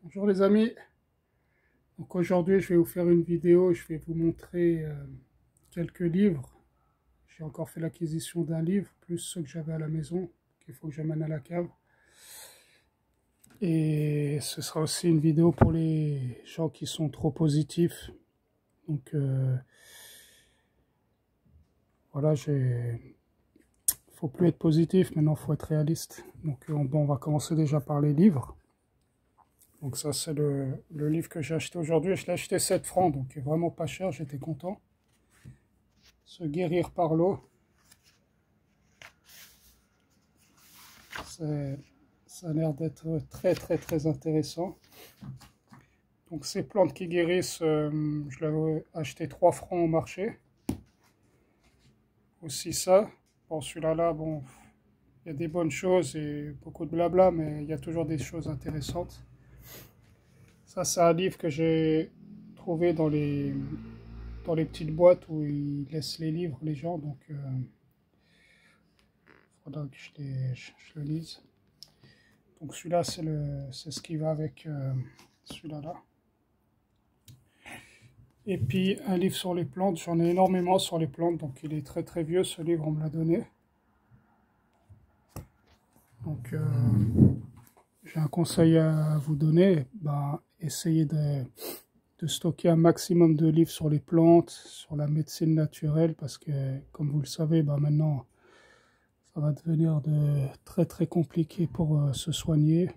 Bonjour les amis, donc aujourd'hui je vais vous faire une vidéo, je vais vous montrer quelques livres. J'ai encore fait l'acquisition d'un livre, plus ceux que j'avais à la maison, qu'il faut que j'amène à la cave. Et ce sera aussi une vidéo pour les gens qui sont trop positifs. Donc voilà, faut plus être positif, maintenant faut être réaliste. Donc bon, on va commencer déjà par les livres. Donc ça c'est le livre que j'ai acheté aujourd'hui, je l'ai acheté 7 francs, donc vraiment pas cher, j'étais content. Se guérir par l'eau. Ça a l'air d'être très intéressant. Donc ces plantes qui guérissent, je l'avais acheté 3 francs au marché. Aussi ça. Bon, celui-là, bon, il y a des bonnes choses et beaucoup de blabla, mais il y a toujours des choses intéressantes. Ça, c'est un livre que j'ai trouvé dans les petites boîtes où ils laissent les livres, les gens. Donc, il faudra que je le lise. Donc celui-là, c'est ce qui va avec celui-là. Et puis un livre sur les plantes, j'en ai énormément sur les plantes, donc il est très vieux, ce livre on me l'a donné. Donc j'ai un conseil à vous donner, essayez de stocker un maximum de livres sur les plantes, sur la médecine naturelle, parce que comme vous le savez, maintenant ça va devenir très compliqué pour se soigner,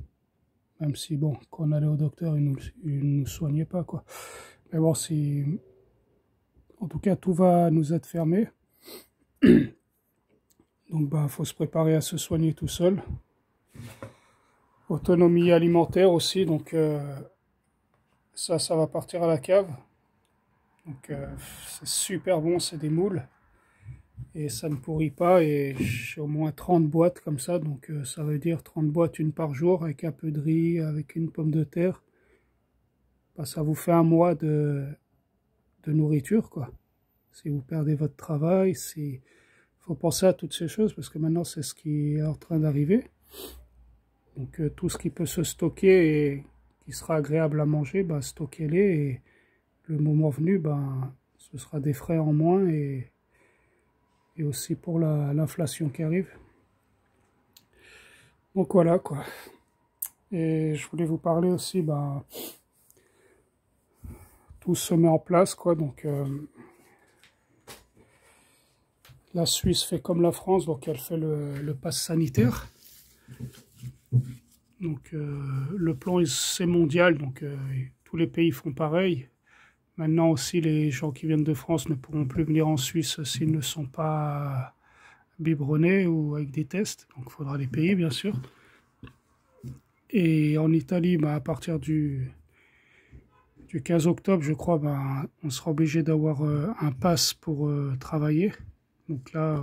même si bon, quand on allait au docteur, il nous soignait pas quoi. Mais bon, en tout cas, tout va nous être fermé. Donc, faut se préparer à se soigner tout seul. Autonomie alimentaire aussi, donc ça va partir à la cave. Donc, c'est super bon, c'est des moules. Et ça ne pourrit pas, et j'ai au moins 30 boîtes comme ça, donc ça veut dire 30 boîtes, une par jour, avec un peu de riz, avec une pomme de terre. Ça vous fait un mois de nourriture, quoi. Si vous perdez votre travail, il faut penser à toutes ces choses, parce que maintenant c'est ce qui est en train d'arriver. Donc tout ce qui peut se stocker et qui sera agréable à manger, stockez-les, et le moment venu, ce sera des frais en moins, et aussi pour l'inflation qui arrive. Donc voilà quoi. Et je voulais vous parler aussi, tout se met en place quoi, donc la Suisse fait comme la France, donc elle fait le pass sanitaire. Donc le plan c'est mondial, donc tous les pays font pareil. Maintenant aussi les gens qui viennent de France ne pourront plus venir en Suisse s'ils ne sont pas biberonnés ou avec des tests, donc il faudra les payer bien sûr. Et en Italie, à partir du 15 octobre, je crois, on sera obligé d'avoir un pass pour travailler. Donc là,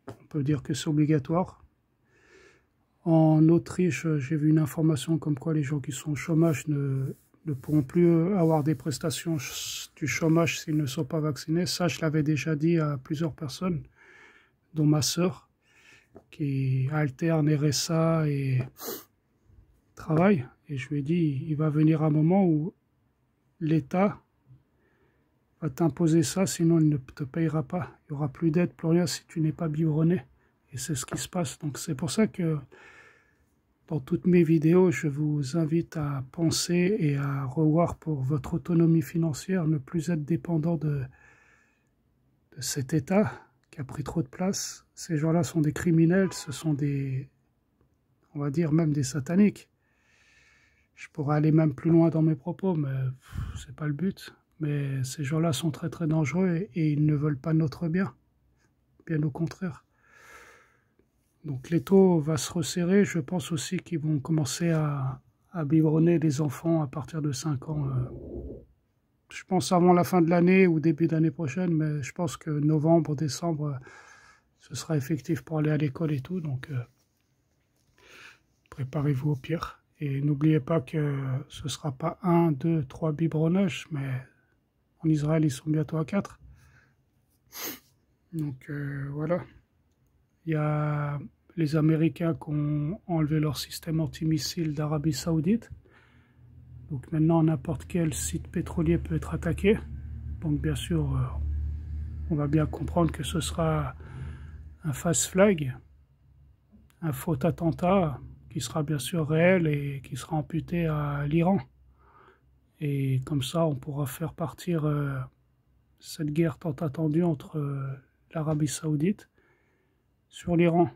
on peut dire que c'est obligatoire. En Autriche, j'ai vu une information comme quoi les gens qui sont au chômage ne pourront plus avoir des prestations du chômage s'ils ne sont pas vaccinés. Ça, je l'avais déjà dit à plusieurs personnes, dont ma sœur, qui alterne RSA et travail. Et je lui ai dit, il va venir un moment où l'État va t'imposer ça, sinon il ne te payera pas. Il n'y aura plus d'aide, plus rien si tu n'es pas biberonné. Et c'est ce qui se passe. Donc c'est pour ça que dans toutes mes vidéos, je vous invite à penser et à revoir pour votre autonomie financière, ne plus être dépendant de cet État qui a pris trop de place. Ces gens-là sont des criminels, ce sont des, on va dire même des sataniques. Je pourrais aller même plus loin dans mes propos, mais c'est pas le but. Mais ces gens-là sont très dangereux et ils ne veulent pas notre bien. Bien au contraire. Donc l'étau va se resserrer. Je pense aussi qu'ils vont commencer à biberonner les enfants à partir de 5 ans. Je pense avant la fin de l'année ou début d'année prochaine, mais je pense que novembre, décembre, ce sera effectif pour aller à l'école et tout. Donc préparez-vous au pire. Et n'oubliez pas que ce ne sera pas 1, 2, 3 biberonnages, mais en Israël, ils sont bientôt à 4. Donc voilà. Il y a les Américains qui ont enlevé leur système antimissile d'Arabie Saoudite. Donc maintenant, n'importe quel site pétrolier peut être attaqué. Donc bien sûr, on va bien comprendre que ce sera un false flag, un faux attentat qui sera bien sûr réel et qui sera amputé à l'Iran. Et comme ça, on pourra faire partir cette guerre tant attendue entre l'Arabie Saoudite sur l'Iran.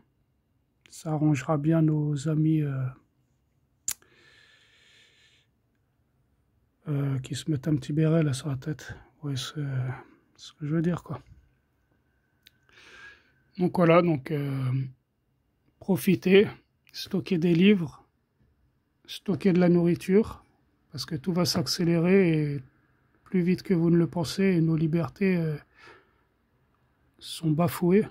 Ça arrangera bien nos amis qui se mettent un petit béret là sur la tête. Ouais, c'est ce que je veux dire, quoi. Donc voilà, donc profitez, stockez des livres, stockez de la nourriture, parce que tout va s'accélérer et plus vite que vous ne le pensez, et nos libertés sont bafouées.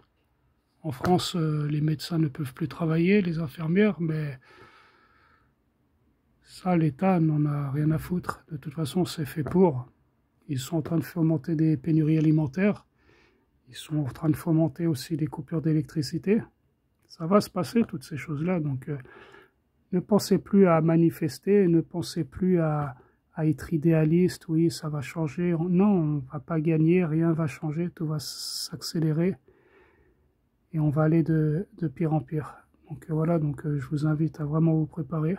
En France, les médecins ne peuvent plus travailler, les infirmières, mais ça, l'État n'en a rien à foutre. De toute façon, c'est fait pour. Ils sont en train de fomenter des pénuries alimentaires. Ils sont en train de fomenter aussi des coupures d'électricité. Ça va se passer, toutes ces choses-là. Donc, ne pensez plus à manifester, ne pensez plus à être idéaliste. Oui, ça va changer. Non, on ne va pas gagner, rien va changer, tout va s'accélérer. Et on va aller de pire en pire. Donc voilà, donc je vous invite à vraiment vous préparer.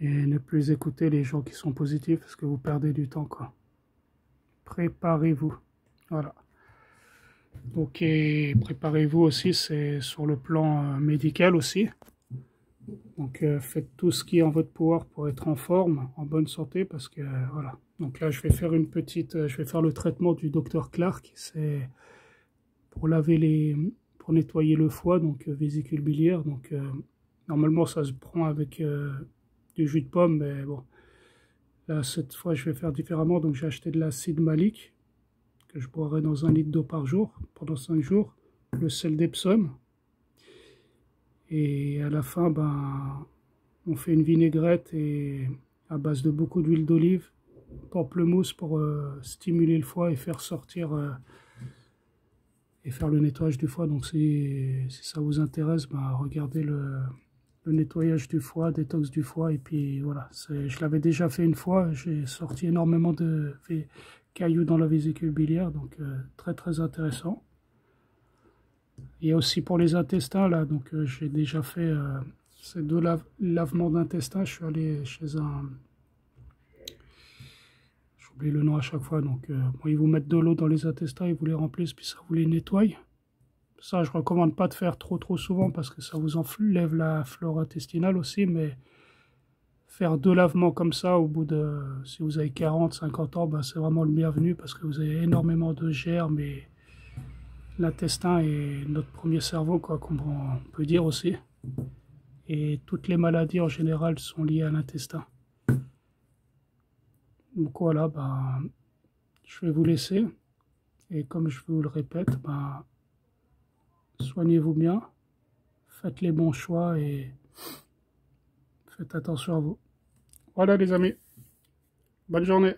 Et ne plus écouter les gens qui sont positifs, parce que vous perdez du temps, quoi. Préparez-vous. Voilà. Ok, préparez-vous aussi, c'est sur le plan médical aussi. Donc faites tout ce qui est en votre pouvoir pour être en forme, en bonne santé, parce que voilà. Donc là, je vais faire je vais faire le traitement du docteur Clark. C'est pour pour nettoyer le foie, donc vésicule biliaire. Donc normalement, ça se prend avec du jus de pomme, mais bon. Là, cette fois, je vais faire différemment. Donc, j'ai acheté de l'acide malique que je boirai dans 1 litre d'eau par jour pendant 5 jours. Le sel d'Epsom. Et à la fin, ben, on fait une vinaigrette et à base de beaucoup d'huile d'olive, pamplemousse pour stimuler le foie et faire sortir et faire le nettoyage du foie. Donc, si ça vous intéresse, ben, regardez le nettoyage du foie, détox du foie, et puis voilà, je l'avais déjà fait une fois, j'ai sorti énormément de cailloux dans la vésicule biliaire, donc très très intéressant. Il y a aussi pour les intestins là, donc j'ai déjà fait ces 2 lavements d'intestins. Je suis allé chez j'oublie le nom à chaque fois, donc bon, ils vous mettent de l'eau dans les intestins, ils vous les remplissent, puis ça vous les nettoie. Ça, je recommande pas de faire trop souvent parce que ça vous enlève la flore intestinale aussi, mais faire 2 lavements comme ça au bout de, si vous avez 40, 50 ans, ben c'est vraiment le bienvenu parce que vous avez énormément de germes et l'intestin est notre premier cerveau, quoi, qu'on peut dire aussi. Et toutes les maladies en général sont liées à l'intestin. Donc voilà, ben, je vais vous laisser. Et comme je vous le répète, ben, soignez-vous bien, faites les bons choix et faites attention à vous. Voilà les amis, bonne journée.